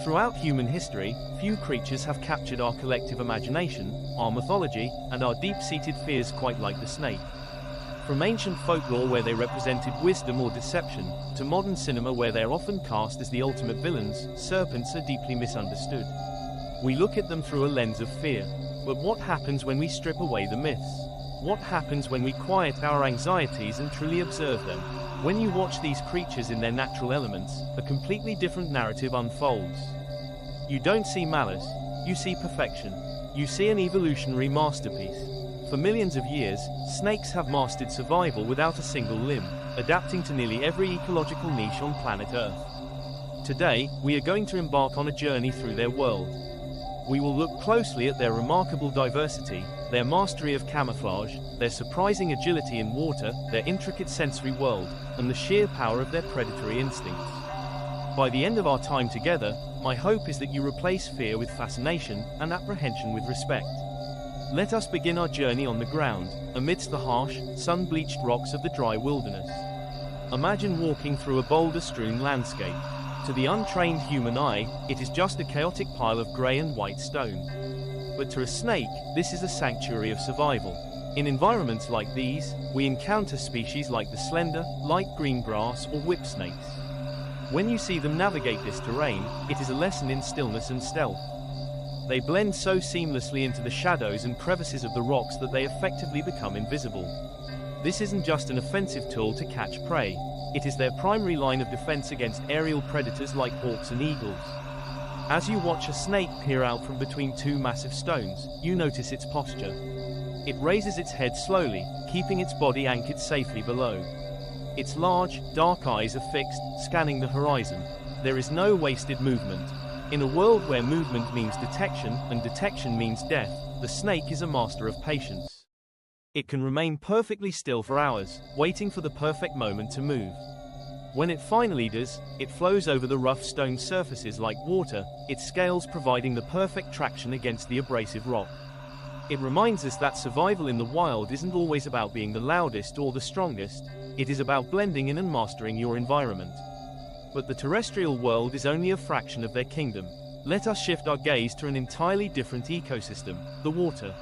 Throughout human history, few creatures have captured our collective imagination, our mythology, and our deep-seated fears quite like the snake. From ancient folklore where they represented wisdom or deception, to modern cinema where they're often cast as the ultimate villains, serpents are deeply misunderstood. We look at them through a lens of fear. But what happens when we strip away the myths? What happens when we quiet our anxieties and truly observe them? When you watch these creatures in their natural elements, a completely different narrative unfolds. You don't see malice, you see perfection. You see an evolutionary masterpiece. For millions of years, snakes have mastered survival without a single limb, adapting to nearly every ecological niche on planet Earth. Today, we are going to embark on a journey through their world. We will look closely at their remarkable diversity, their mastery of camouflage, their surprising agility in water, their intricate sensory world, and the sheer power of their predatory instincts. By the end of our time together, my hope is that you replace fear with fascination, and apprehension with respect. Let us begin our journey on the ground, amidst the harsh, sun-bleached rocks of the dry wilderness. Imagine walking through a boulder-strewn landscape. To the untrained human eye, it is just a chaotic pile of grey and white stone. But to a snake, this is a sanctuary of survival. In environments like these, we encounter species like the slender, light green grass or whip snakes. When you see them navigate this terrain, it is a lesson in stillness and stealth. They blend so seamlessly into the shadows and crevices of the rocks that they effectively become invisible. This isn't just an offensive tool to catch prey. It is their primary line of defense against aerial predators like hawks and eagles. As you watch a snake peer out from between two massive stones, you notice its posture. It raises its head slowly, keeping its body anchored safely below. Its large, dark eyes are fixed, scanning the horizon. There is no wasted movement. In a world where movement means detection, and detection means death, the snake is a master of patience. It can remain perfectly still for hours, waiting for the perfect moment to move. When it finally does, it flows over the rough stone surfaces like water, its scales providing the perfect traction against the abrasive rock. It reminds us that survival in the wild isn't always about being the loudest or the strongest, it is about blending in and mastering your environment. But the terrestrial world is only a fraction of their kingdom. Let us shift our gaze to an entirely different ecosystem, the water.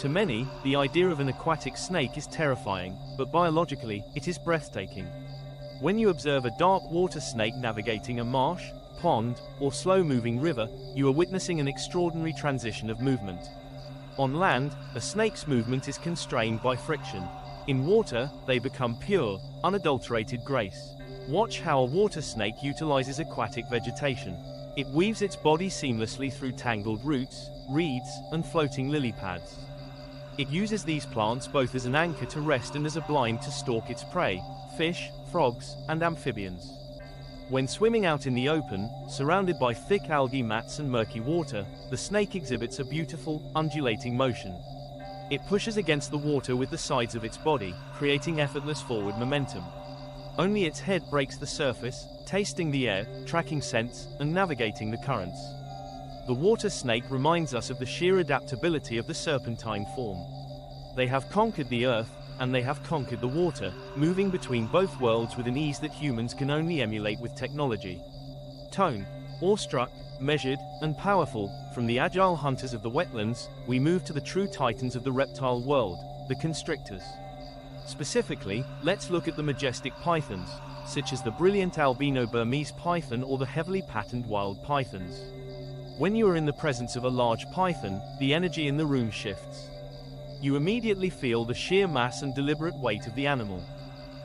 To many, the idea of an aquatic snake is terrifying, but biologically, it is breathtaking. When you observe a dark water snake navigating a marsh, pond, or slow-moving river, you are witnessing an extraordinary transition of movement. On land, a snake's movement is constrained by friction. In water, they become pure, unadulterated grace. Watch how a water snake utilizes aquatic vegetation. It weaves its body seamlessly through tangled roots, reeds, and floating lily pads. It uses these plants both as an anchor to rest and as a blind to stalk its prey, fish, frogs, and amphibians. When swimming out in the open, surrounded by thick algae mats and murky water, the snake exhibits a beautiful, undulating motion. It pushes against the water with the sides of its body, creating effortless forward momentum. Only its head breaks the surface, tasting the air, tracking scents, and navigating the currents. The water snake reminds us of the sheer adaptability of the serpentine form. They have conquered the earth, and they have conquered the water, moving between both worlds with an ease that humans can only emulate with technology. Tone. Awestruck, measured, and powerful, from the agile hunters of the wetlands, we move to the true titans of the reptile world, the constrictors. Specifically, let's look at the majestic pythons, such as the brilliant albino Burmese python or the heavily patterned wild pythons. When you are in the presence of a large python, the energy in the room shifts. You immediately feel the sheer mass and deliberate weight of the animal.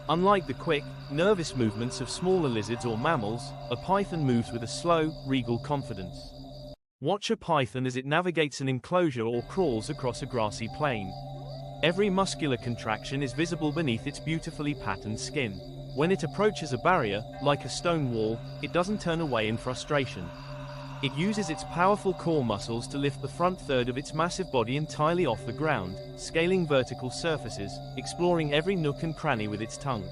Unlike the quick, nervous movements of smaller lizards or mammals, a python moves with a slow, regal confidence. Watch a python as it navigates an enclosure or crawls across a grassy plain. Every muscular contraction is visible beneath its beautifully patterned skin. When it approaches a barrier, like a stone wall, it doesn't turn away in frustration. It uses its powerful core muscles to lift the front third of its massive body entirely off the ground, scaling vertical surfaces, exploring every nook and cranny with its tongue.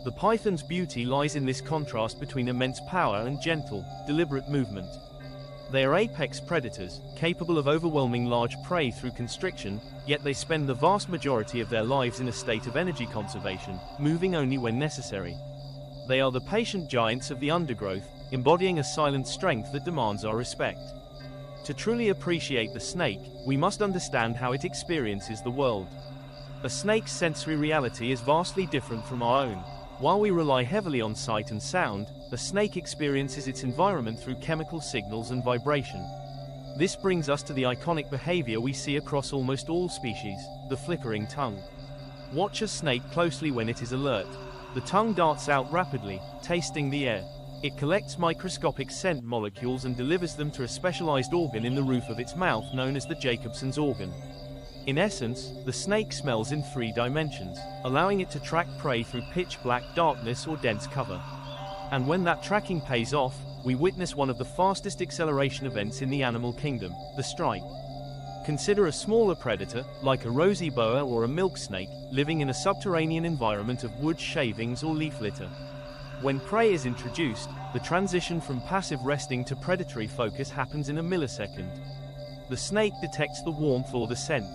The python's beauty lies in this contrast between immense power and gentle, deliberate movement. They are apex predators, capable of overwhelming large prey through constriction, yet they spend the vast majority of their lives in a state of energy conservation, moving only when necessary. They are the patient giants of the undergrowth, embodying a silent strength that demands our respect. To truly appreciate the snake, we must understand how it experiences the world. A snake's sensory reality is vastly different from our own. While we rely heavily on sight and sound, a snake experiences its environment through chemical signals and vibration. This brings us to the iconic behavior we see across almost all species, the flickering tongue. Watch a snake closely when it is alert. The tongue darts out rapidly, tasting the air. It collects microscopic scent molecules and delivers them to a specialized organ in the roof of its mouth known as the Jacobson's organ. In essence, the snake smells in 3 dimensions, allowing it to track prey through pitch-black darkness or dense cover. And when that tracking pays off, we witness one of the fastest acceleration events in the animal kingdom, the strike. Consider a smaller predator, like a rosy boa or a milk snake, living in a subterranean environment of wood shavings or leaf litter. When prey is introduced, the transition from passive resting to predatory focus happens in a millisecond. The snake detects the warmth or the scent.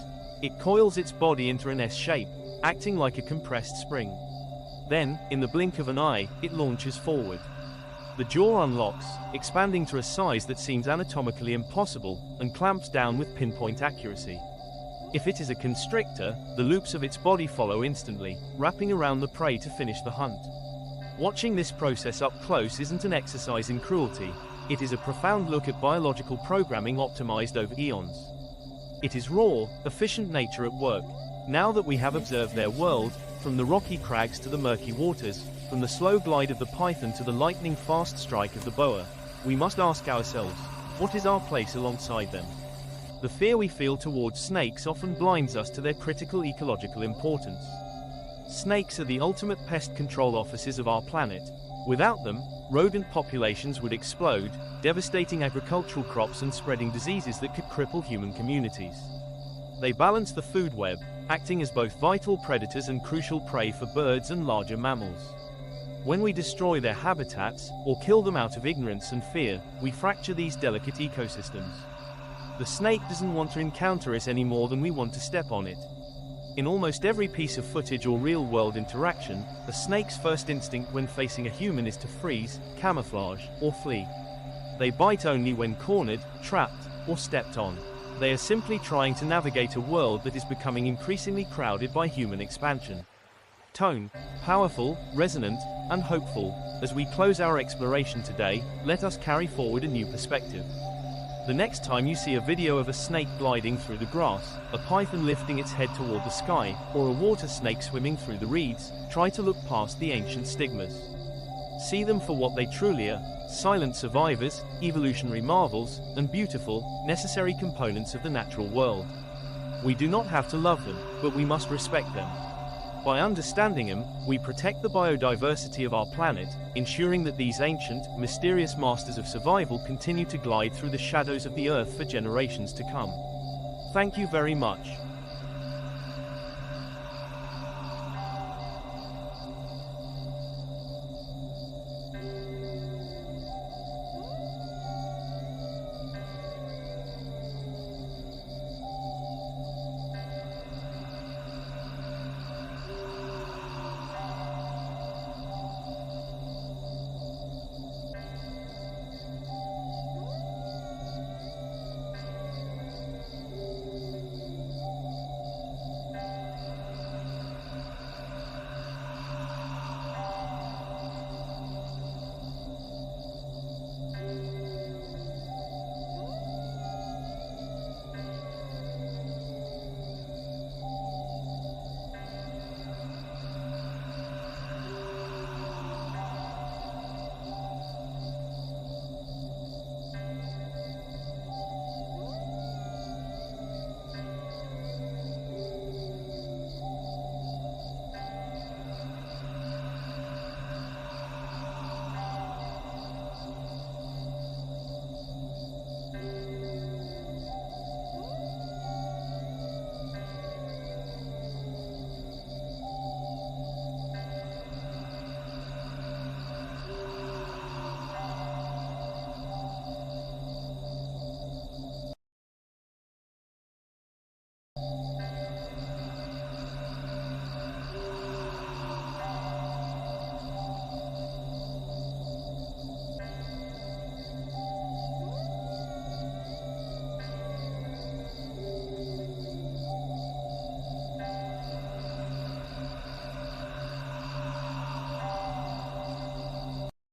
It coils its body into an S shape, acting like a compressed spring. Then, in the blink of an eye, it launches forward. The jaw unlocks, expanding to a size that seems anatomically impossible, and clamps down with pinpoint accuracy. If it is a constrictor, the loops of its body follow instantly, wrapping around the prey to finish the hunt. Watching this process up close isn't an exercise in cruelty, it is a profound look at biological programming optimized over eons. It is raw, efficient nature at work. Now that we have observed their world, from the rocky crags to the murky waters, from the slow glide of the python to the lightning-fast strike of the boa, we must ask ourselves, what is our place alongside them? The fear we feel towards snakes often blinds us to their critical ecological importance. Snakes are the ultimate pest control officers of our planet. Without them, rodent populations would explode, devastating agricultural crops and spreading diseases that could cripple human communities. They balance the food web, acting as both vital predators and crucial prey for birds and larger mammals. When we destroy their habitats, or kill them out of ignorance and fear, we fracture these delicate ecosystems. The snake doesn't want to encounter us any more than we want to step on it. In almost every piece of footage or real-world interaction, a snake's first instinct when facing a human is to freeze, camouflage, or flee. They bite only when cornered, trapped, or stepped on. They are simply trying to navigate a world that is becoming increasingly crowded by human expansion. Tone, powerful, resonant, and hopeful, as we close our exploration today, let us carry forward a new perspective. The next time you see a video of a snake gliding through the grass, a python lifting its head toward the sky, or a water snake swimming through the reeds, try to look past the ancient stigmas. See them for what they truly are, silent survivors, evolutionary marvels, and beautiful, necessary components of the natural world. We do not have to love them, but we must respect them. By understanding them, we protect the biodiversity of our planet, ensuring that these ancient, mysterious masters of survival continue to glide through the shadows of the earth for generations to come. Thank you very much.